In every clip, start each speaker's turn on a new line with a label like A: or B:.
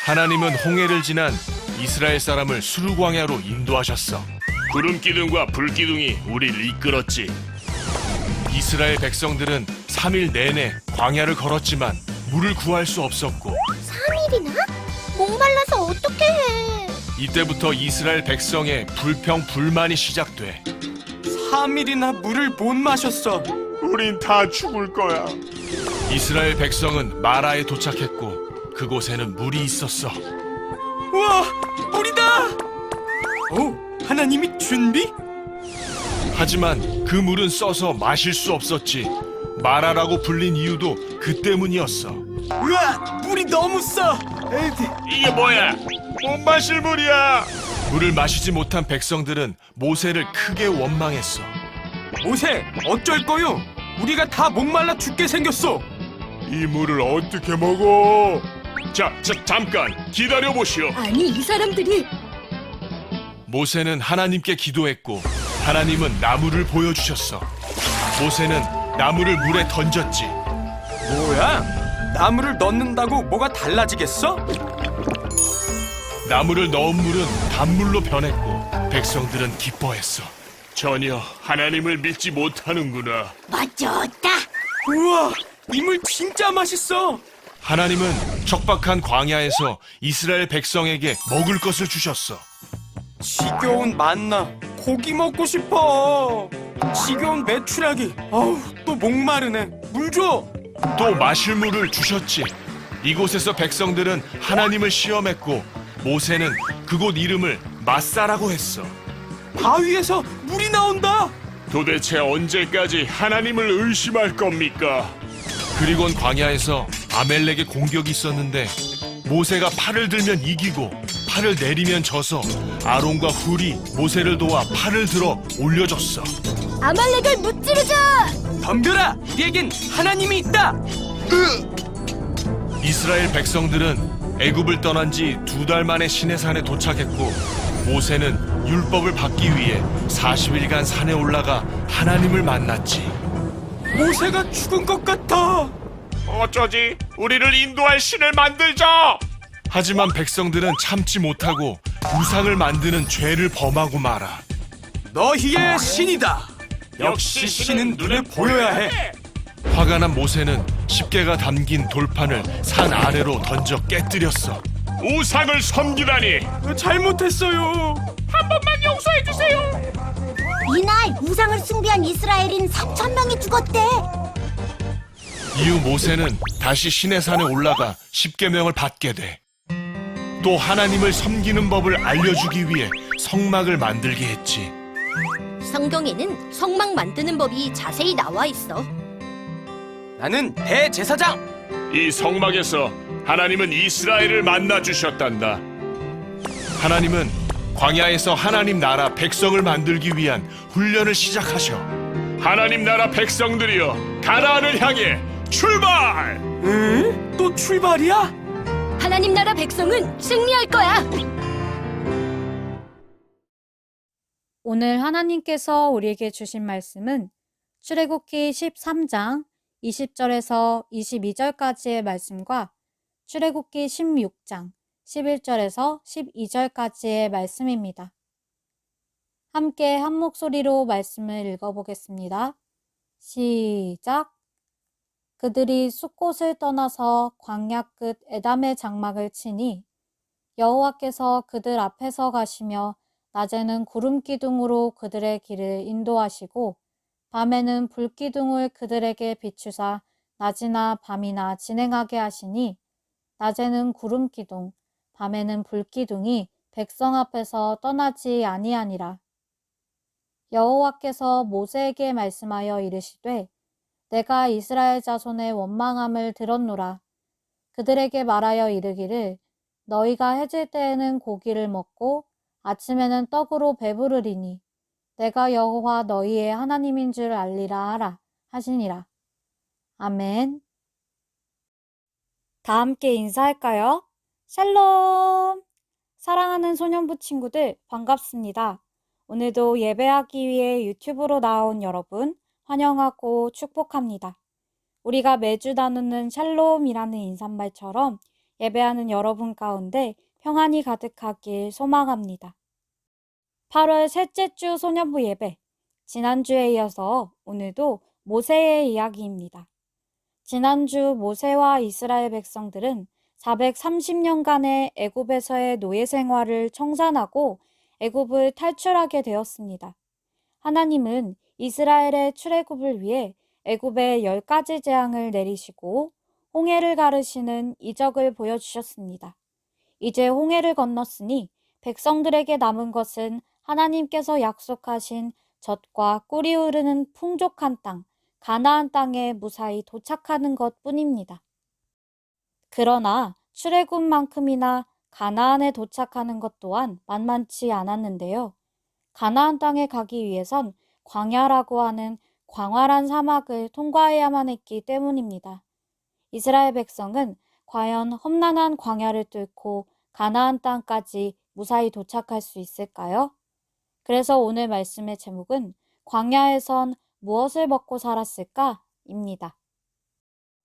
A: 하나님은 홍해를 지난 이스라엘 사람을 수르광야로 인도하셨어.
B: 구름 기둥과 불 기둥이 우리를 이끌었지.
A: 이스라엘 백성들은 3일 내내 광야를 걸었지만 물을 구할 수 없었고
C: 3일이나? 목말라서 어떻게 해?
A: 이때부터 이스라엘 백성의 불평불만이 시작돼.
D: 3일이나 물을 못 마셨어.
B: 우린 다 죽을 거야.
A: 이스라엘 백성은 마라에 도착했고 그곳에는 물이 있었어.
D: 우와, 물이다! 하나님이 준비?
A: 하지만 그 물은 써서 마실 수 없었지. 마라라고 불린 이유도 그 때문이었어.
D: 우와, 물이 너무 써!
B: 이게 뭐야? 못 마실 물이야.
A: 물을 마시지 못한 백성들은 모세를 크게 원망했어.
D: 모세, 어쩔 거요? 우리가 다 목말라 죽게 생겼어.
B: 이 물을 어떻게 먹어? 잠깐 기다려보시오.
C: 아니, 이 사람들이
A: 모세는 하나님께 기도했고 하나님은 나무를 보여주셨어. 모세는 나무를 물에 던졌지.
D: 뭐야? 나무를 넣는다고 뭐가 달라지겠어?
A: 나무를 넣은 물은 단물로 변했고 백성들은 기뻐했어.
B: 전혀 하나님을 믿지 못하는구나.
C: 맞췄다.
D: 우와, 이 물 진짜 맛있어.
A: 하나님은 척박한 광야에서 이스라엘 백성에게 먹을 것을 주셨어.
D: 지겨운 만나, 고기 먹고 싶어. 지겨운 메추라기, 또 목마르네. 물 줘.
A: 또 마실 물을 주셨지. 이곳에서 백성들은 하나님을 시험했고 모세는 그곳 이름을 마사라고 했어.
D: 바위에서 물이 나온다.
B: 도대체 언제까지 하나님을 의심할 겁니까?
A: 그리곤 광야에서 아멜렉의 공격이 있었는데 모세가 팔을 들면 이기고 팔을 내리면 져서 아론과 훌이 모세를 도와 팔을 들어 올려줬어.
C: 아말렉을 무찌르자.
D: 덤벼라, 우리에겐 하나님이 있다.
A: 이스라엘 백성들은 애굽을 떠난 지 2달 만에 시내산에 도착했고 모세는 율법을 받기 위해 40일간 산에 올라가 하나님을 만났지.
D: 모세가 죽은 것 같아.
B: 어쩌지? 우리를 인도할 신을 만들자.
A: 하지만 백성들은 참지 못하고 우상을 만드는 죄를 범하고 말아.
D: 너희의 신이다. 역시 신은 눈에 보여야 해.
A: 화가 난 모세는 십계가 담긴 돌판을 산 아래로 던져 깨뜨렸어.
B: 우상을 섬기다니.
D: 잘못했어요.
B: 한 번만 용서해 주세요.
C: 이날 우상을 숭배한 이스라엘인 3,000명이 죽었대.
A: 이후 모세는 다시 시내산에 올라가 십계명을 받게 돼. 또 하나님을 섬기는 법을 알려주기 위해 성막을 만들게 했지.
C: 성경에는 성막 만드는 법이 자세히 나와 있어.
D: 나는 대제사장.
B: 이 성막에서 하나님은 이스라엘을 만나 주셨단다.
A: 하나님은 광야에서 하나님 나라 백성을 만들기 위한 훈련을 시작하셔.
B: 하나님 나라 백성들이여, 가나안을 향해 출발!
D: 응? 또 출발이야?
C: 하나님 나라 백성은 승리할 거야.
E: 오늘 하나님께서 우리에게 주신 말씀은 출애굽기 13장 20절에서 22절까지의 말씀과 출애굽기 16장 11절에서 12절까지의 말씀입니다. 함께 한 목소리로 말씀을 읽어보겠습니다. 시작! 그들이 숫곳을 떠나서 광야 끝 에담의 장막을 치니 여호와께서 그들 앞에서 가시며 낮에는 구름 기둥으로 그들의 길을 인도하시고 밤에는 불 기둥을 그들에게 비추사 낮이나 밤이나 진행하게 하시니 낮에는 구름 기둥, 밤에는 불 기둥이 백성 앞에서 떠나지 아니하니라. 여호와께서 모세에게 말씀하여 이르시되 내가 이스라엘 자손의 원망함을 들었노라. 그들에게 말하여 이르기를 너희가 해질 때에는 고기를 먹고 아침에는 떡으로 배부르리니 내가 여호와 너희의 하나님인 줄 알리라 하라 하시니라. 아멘. 다 함께 인사할까요? 샬롬! 사랑하는 소년부 친구들 반갑습니다. 오늘도 예배하기 위해 유튜브로 나온 여러분 환영하고 축복합니다. 우리가 매주 나누는 샬롬이라는 인사말처럼 예배하는 여러분 가운데 평안이 가득하길 소망합니다. 8월 셋째 주 소년부 예배. 지난주에 이어서 오늘도 모세의 이야기입니다. 지난주 모세와 이스라엘 백성들은 430년간의 애굽에서의 노예 생활을 청산하고 애굽을 탈출하게 되었습니다. 하나님은 이스라엘의 출애굽을 위해 애굽에 10가지 재앙을 내리시고 홍해를 가르시는 이적을 보여주셨습니다. 이제 홍해를 건넜으니 백성들에게 남은 것은 하나님께서 약속하신 젖과 꿀이 흐르는 풍족한 땅, 가나안 땅에 무사히 도착하는 것뿐입니다. 그러나 출애굽만큼이나 가나안에 도착하는 것 또한 만만치 않았는데요. 가나안 땅에 가기 위해선 광야라고 하는 광활한 사막을 통과해야만 했기 때문입니다. 이스라엘 백성은 과연 험난한 광야를 뚫고 가나안 땅까지 무사히 도착할 수 있을까요? 그래서 오늘 말씀의 제목은 광야에선 무엇을 먹고 살았을까? 입니다.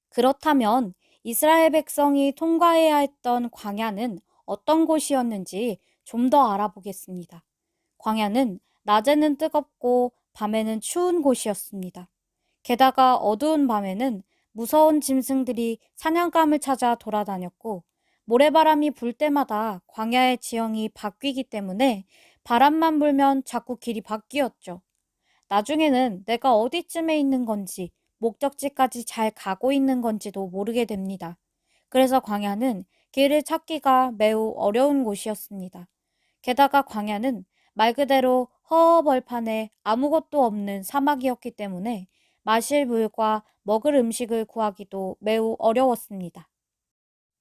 E: 그렇다면 이스라엘 백성이 통과해야 했던 광야는 어떤 곳이었는지 좀 더 알아보겠습니다. 광야는 낮에는 뜨겁고 밤에는 추운 곳이었습니다. 게다가 어두운 밤에는 무서운 짐승들이 사냥감을 찾아 돌아다녔고 모래바람이 불 때마다 광야의 지형이 바뀌기 때문에 바람만 불면 자꾸 길이 바뀌었죠. 나중에는 내가 어디쯤에 있는 건지 목적지까지 잘 가고 있는 건지도 모르게 됩니다. 그래서 광야는 길을 찾기가 매우 어려운 곳이었습니다. 게다가 광야는 말 그대로 허허벌판에 아무것도 없는 사막이었기 때문에 마실 물과 먹을 음식을 구하기도 매우 어려웠습니다.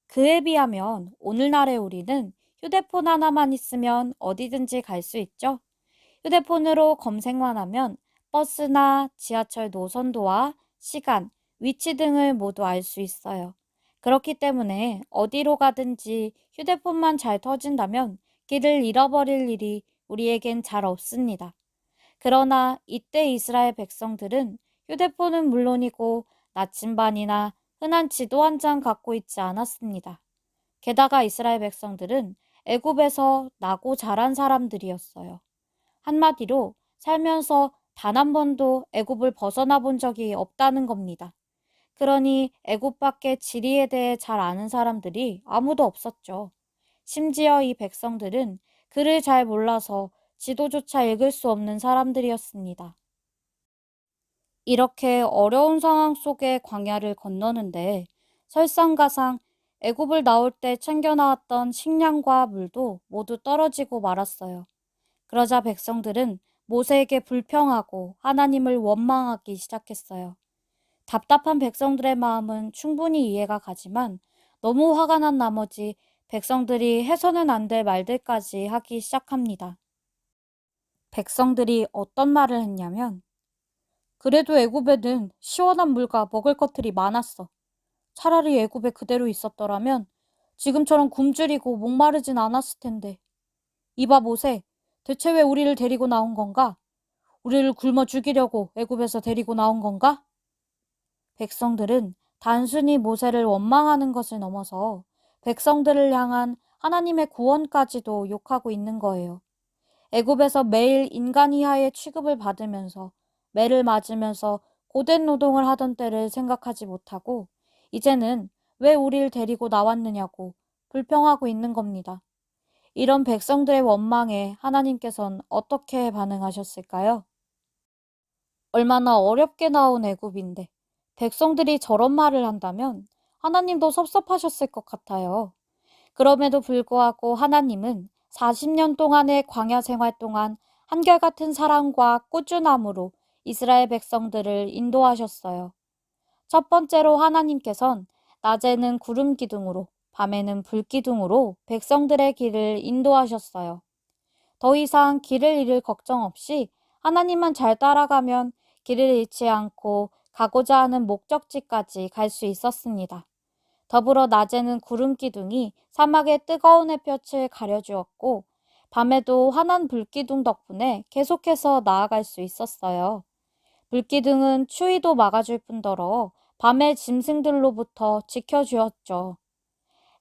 E: 그에 비하면 오늘날의 우리는 휴대폰 하나만 있으면 어디든지 갈 수 있죠. 휴대폰으로 검색만 하면 버스나 지하철 노선도와 시간, 위치 등을 모두 알 수 있어요. 그렇기 때문에 어디로 가든지 휴대폰만 잘 터진다면 길을 잃어버릴 일이 우리에겐 잘 없습니다. 그러나 이때 이스라엘 백성들은 휴대폰은 물론이고 나침반이나 흔한 지도 한 장 갖고 있지 않았습니다. 게다가 이스라엘 백성들은 애굽에서 나고 자란 사람들이었어요. 한마디로 살면서 단 한 번도 애굽을 벗어나 본 적이 없다는 겁니다. 그러니 애굽밖에 지리에 대해 잘 아는 사람들이 아무도 없었죠. 심지어 이 백성들은 글을 잘 몰라서 지도조차 읽을 수 없는 사람들이었습니다. 이렇게 어려운 상황 속에 광야를 건너는데 설상가상 애굽을 나올 때 챙겨나왔던 식량과 물도 모두 떨어지고 말았어요. 그러자 백성들은 모세에게 불평하고 하나님을 원망하기 시작했어요. 답답한 백성들의 마음은 충분히 이해가 가지만 너무 화가 난 나머지 백성들이 해서는 안 될 말들까지 하기 시작합니다. 백성들이 어떤 말을 했냐면 그래도 애굽에는 시원한 물과 먹을 것들이 많았어. 차라리 애굽에 그대로 있었더라면 지금처럼 굶주리고 목마르진 않았을 텐데. 이봐 모세, 대체 왜 우리를 데리고 나온 건가? 우리를 굶어 죽이려고 애굽에서 데리고 나온 건가? 백성들은 단순히 모세를 원망하는 것을 넘어서 백성들을 향한 하나님의 구원까지도 욕하고 있는 거예요. 애굽에서 매일 인간 이하의 취급을 받으면서 매를 맞으면서 고된 노동을 하던 때를 생각하지 못하고 이제는 왜 우리를 데리고 나왔느냐고 불평하고 있는 겁니다. 이런 백성들의 원망에 하나님께서는 어떻게 반응하셨을까요? 얼마나 어렵게 나온 애굽인데 백성들이 저런 말을 한다면 하나님도 섭섭하셨을 것 같아요. 그럼에도 불구하고 하나님은 40년 동안의 광야 생활 동안 한결같은 사랑과 꾸준함으로 이스라엘 백성들을 인도하셨어요. 첫 번째로 하나님께선 낮에는 구름 기둥으로 밤에는 불 기둥으로 백성들의 길을 인도하셨어요. 더 이상 길을 잃을 걱정 없이 하나님만 잘 따라가면 길을 잃지 않고 가고자 하는 목적지까지 갈 수 있었습니다. 더불어 낮에는 구름 기둥이 사막의 뜨거운 햇볕을 가려주었고 밤에도 환한 불기둥 덕분에 계속해서 나아갈 수 있었어요. 불기둥은 추위도 막아줄 뿐더러 밤의 짐승들로부터 지켜주었죠.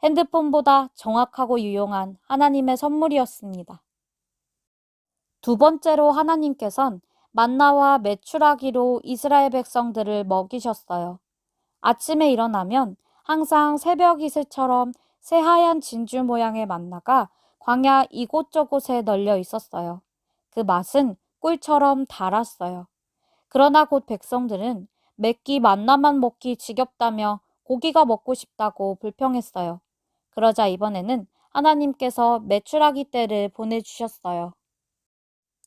E: 핸드폰보다 정확하고 유용한 하나님의 선물이었습니다. 두 번째로 하나님께선 만나와 메추라기로 이스라엘 백성들을 먹이셨어요. 아침에 일어나면 항상 새벽 이슬처럼 새하얀 진주 모양의 만나가 광야 이곳저곳에 널려 있었어요. 그 맛은 꿀처럼 달았어요. 그러나 곧 백성들은 맵기 만나만 먹기 지겹다며 고기가 먹고 싶다고 불평했어요. 그러자 이번에는 하나님께서 메추라기 떼를 보내주셨어요.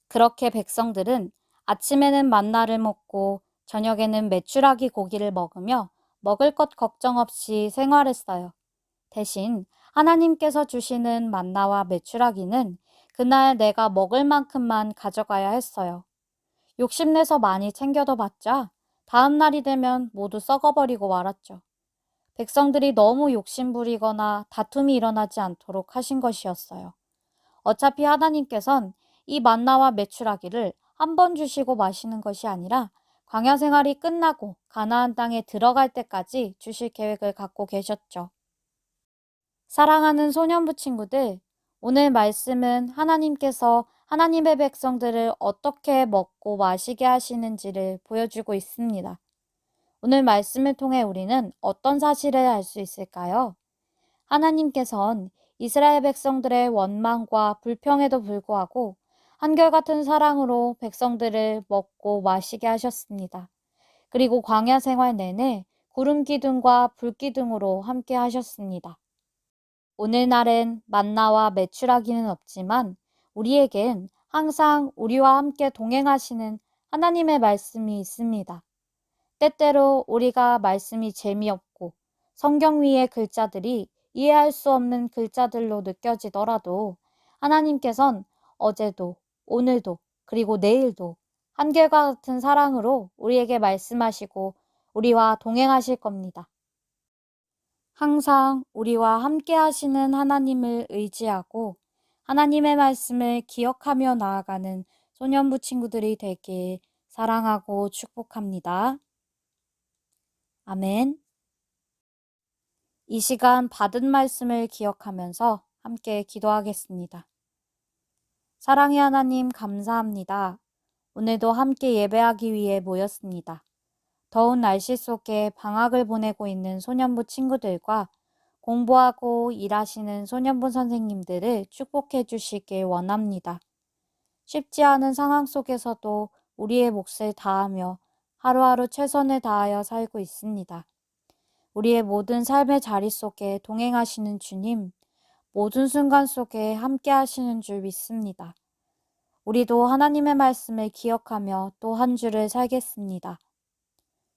E: 그렇게 백성들은 아침에는 만나를 먹고 저녁에는 메추라기 고기를 먹으며 먹을 것 걱정 없이 생활했어요. 대신 하나님께서 주시는 만나와 메추라기는 그날 내가 먹을 만큼만 가져가야 했어요. 욕심내서 많이 챙겨도 봤자 다음 날이 되면 모두 썩어버리고 말았죠. 백성들이 너무 욕심부리거나 다툼이 일어나지 않도록 하신 것이었어요. 어차피 하나님께선 이 만나와 메추라기를 한 번 주시고 마시는 것이 아니라 광야 생활이 끝나고 가나안 땅에 들어갈 때까지 주실 계획을 갖고 계셨죠. 사랑하는 소년부 친구들, 오늘 말씀은 하나님께서 하나님의 백성들을 어떻게 먹고 마시게 하시는지를 보여주고 있습니다. 오늘 말씀을 통해 우리는 어떤 사실을 알 수 있을까요? 하나님께선 이스라엘 백성들의 원망과 불평에도 불구하고 한결같은 사랑으로 백성들을 먹고 마시게 하셨습니다. 그리고 광야 생활 내내 구름 기둥과 불 기둥으로 함께 하셨습니다. 오늘날엔 만나와 메추라기는 없지만 우리에겐 항상 우리와 함께 동행하시는 하나님의 말씀이 있습니다. 때때로 우리가 말씀이 재미없고 성경 위의 글자들이 이해할 수 없는 글자들로 느껴지더라도 하나님께선 어제도 오늘도 그리고 내일도 한결과 같은 사랑으로 우리에게 말씀하시고 우리와 동행하실 겁니다. 항상 우리와 함께 하시는 하나님을 의지하고 하나님의 말씀을 기억하며 나아가는 소년부 친구들이 되길 사랑하고 축복합니다. 아멘. 이 시간 받은 말씀을 기억하면서 함께 기도하겠습니다. 사랑의 하나님 감사합니다. 오늘도 함께 예배하기 위해 모였습니다. 더운 날씨 속에 방학을 보내고 있는 소년부 친구들과 공부하고 일하시는 소년부 선생님들을 축복해 주시길 원합니다. 쉽지 않은 상황 속에서도 우리의 몫을 다하며 하루하루 최선을 다하여 살고 있습니다. 우리의 모든 삶의 자리 속에 동행하시는 주님, 모든 순간 속에 함께 하시는 줄 믿습니다. 우리도 하나님의 말씀을 기억하며 또 한 주를 살겠습니다.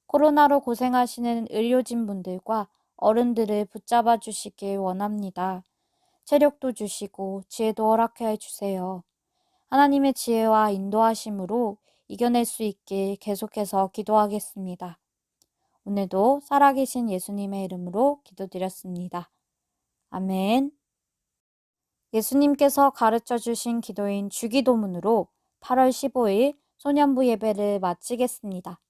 E: 코로나로 고생하시는 의료진 분들과 어른들을 붙잡아 주시길 원합니다. 체력도 주시고 지혜도 허락해 주세요. 하나님의 지혜와 인도하심으로 이겨낼 수 있길 계속해서 기도하겠습니다. 오늘도 살아계신 예수님의 이름으로 기도드렸습니다. 아멘. 예수님께서 가르쳐 주신 기도인 주기도문으로 8월 15일 소년부 예배를 마치겠습니다.